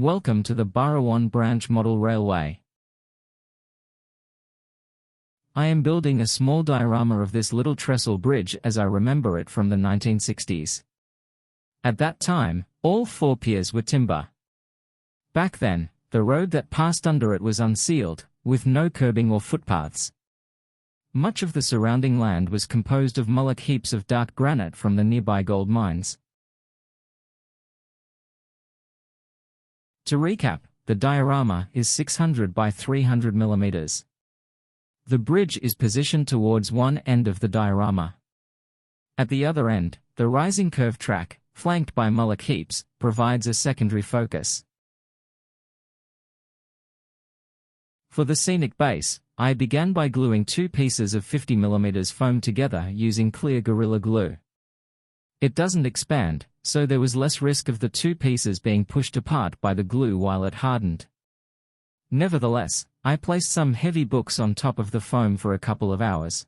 Welcome to the Burrawann Branch Model Railway. I am building a small diorama of this little trestle bridge as I remember it from the 1960s. At that time, all four piers were timber. Back then, the road that passed under it was unsealed, with no curbing or footpaths. Much of the surrounding land was composed of mullock heaps of dark granite from the nearby gold mines. To recap, the diorama is 600 by 300 mm. The bridge is positioned towards one end of the diorama. At the other end, the rising curved track, flanked by mullock heaps, provides a secondary focus. For the scenic base, I began by gluing two pieces of 50 mm foam together using clear Gorilla Glue. It doesn't expand, so there was less risk of the two pieces being pushed apart by the glue while it hardened. Nevertheless, I placed some heavy books on top of the foam for a couple of hours.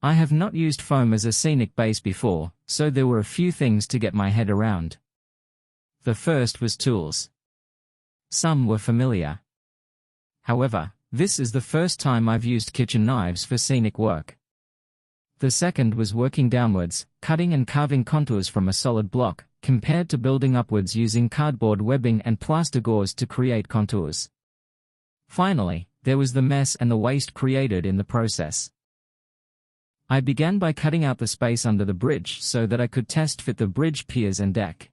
I have not used foam as a scenic base before, so there were a few things to get my head around. The first was tools. Some were familiar. However, this is the first time I've used kitchen knives for scenic work. The second was working downwards, cutting and carving contours from a solid block, compared to building upwards using cardboard webbing and plaster gauze to create contours. Finally, there was the mess and the waste created in the process. I began by cutting out the space under the bridge so that I could test fit the bridge piers and deck.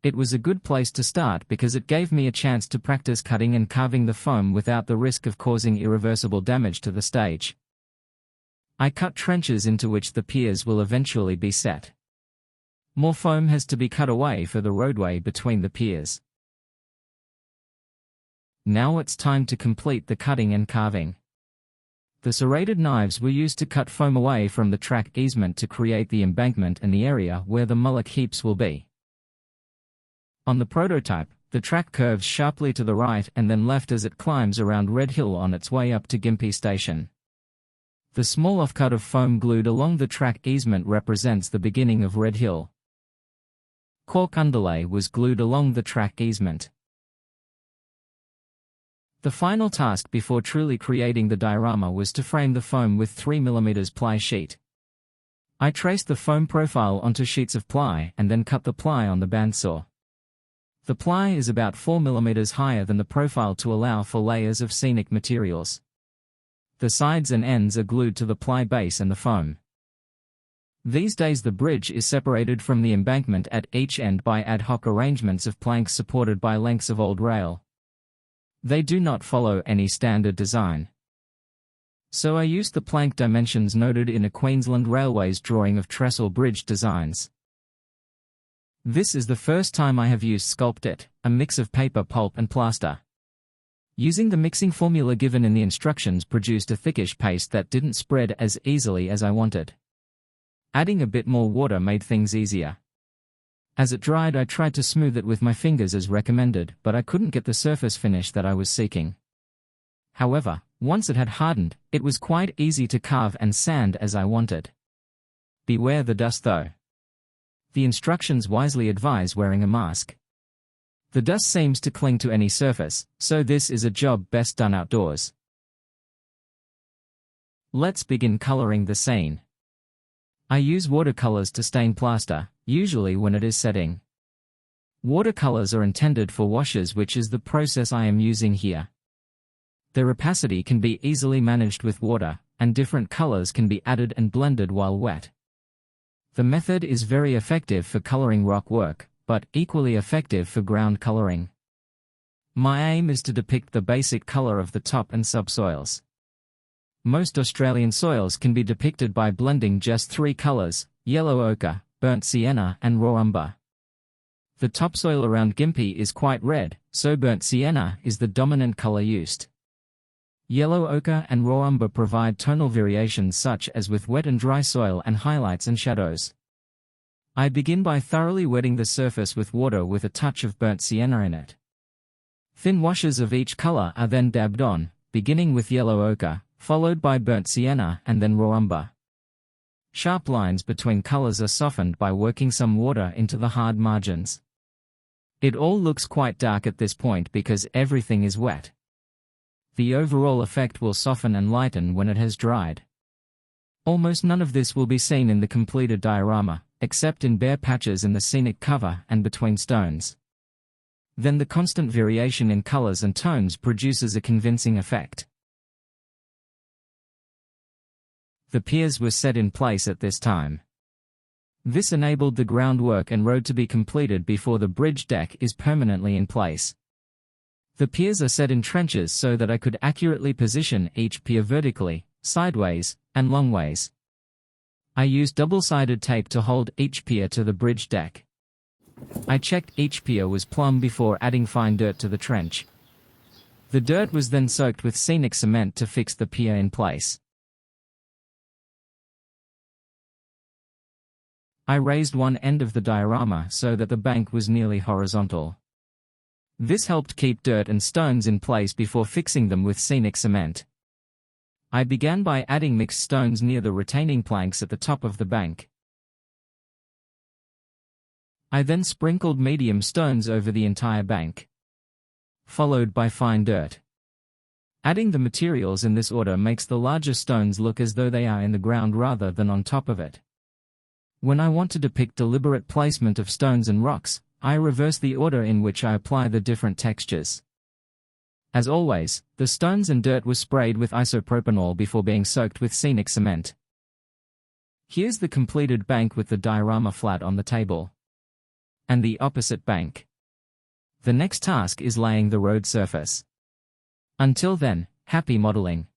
It was a good place to start because it gave me a chance to practice cutting and carving the foam without the risk of causing irreversible damage to the stage. I cut trenches into which the piers will eventually be set. More foam has to be cut away for the roadway between the piers. Now it's time to complete the cutting and carving. The serrated knives were used to cut foam away from the track easement to create the embankment and the area where the mullock heaps will be. On the prototype, the track curves sharply to the right and then left as it climbs around Red Hill on its way up to Gympie Station. The small offcut of foam glued along the track easement represents the beginning of Red Hill. Cork underlay was glued along the track easement. The final task before truly creating the diorama was to frame the foam with 3 mm ply sheet. I traced the foam profile onto sheets of ply and then cut the ply on the bandsaw. The ply is about 4 mm higher than the profile to allow for layers of scenic materials. The sides and ends are glued to the ply base and the foam. These days the bridge is separated from the embankment at each end by ad hoc arrangements of planks supported by lengths of old rail. They do not follow any standard design. So I used the plank dimensions noted in a Queensland Railways drawing of trestle bridge designs. This is the first time I have used Sculpt-It, a mix of paper pulp and plaster. Using the mixing formula given in the instructions produced a thickish paste that didn't spread as easily as I wanted. Adding a bit more water made things easier. As it dried I tried to smooth it with my fingers as recommended, but I couldn't get the surface finish that I was seeking. However, once it had hardened, it was quite easy to carve and sand as I wanted. Beware the dust though. The instructions wisely advise wearing a mask. The dust seems to cling to any surface, so this is a job best done outdoors. Let's begin coloring the scene. I use watercolors to stain plaster, usually when it is setting. Watercolors are intended for washes, which is the process I am using here. Their opacity can be easily managed with water, and different colors can be added and blended while wet. The method is very effective for coloring rock work, but equally effective for ground coloring. My aim is to depict the basic color of the top and subsoils. Most Australian soils can be depicted by blending just three colors: yellow ochre, burnt sienna and raw umber. The topsoil around Gympie is quite red, so burnt sienna is the dominant color used. Yellow ochre and raw umber provide tonal variations such as with wet and dry soil and highlights and shadows. I begin by thoroughly wetting the surface with water with a touch of burnt sienna in it. Thin washes of each color are then dabbed on, beginning with yellow ochre, followed by burnt sienna and then raw umber. Sharp lines between colors are softened by working some water into the hard margins. It all looks quite dark at this point because everything is wet. The overall effect will soften and lighten when it has dried. Almost none of this will be seen in the completed diorama, except in bare patches in the scenic cover and between stones. Then the constant variation in colors and tones produces a convincing effect. The piers were set in place at this time. This enabled the groundwork and road to be completed before the bridge deck is permanently in place. The piers are set in trenches so that I could accurately position each pier vertically, sideways, and longways. I used double-sided tape to hold each pier to the bridge deck. I checked each pier was plumb before adding fine dirt to the trench. The dirt was then soaked with scenic cement to fix the pier in place. I raised one end of the diorama so that the bank was nearly horizontal. This helped keep dirt and stones in place before fixing them with scenic cement. I began by adding mixed stones near the retaining planks at the top of the bank. I then sprinkled medium stones over the entire bank, followed by fine dirt. Adding the materials in this order makes the larger stones look as though they are in the ground rather than on top of it. When I want to depict deliberate placement of stones and rocks, I reverse the order in which I apply the different textures. As always, the stones and dirt were sprayed with isopropanol before being soaked with scenic cement. Here's the completed bank with the diorama flat on the table. And the opposite bank. The next task is laying the road surface. Until then, happy modeling.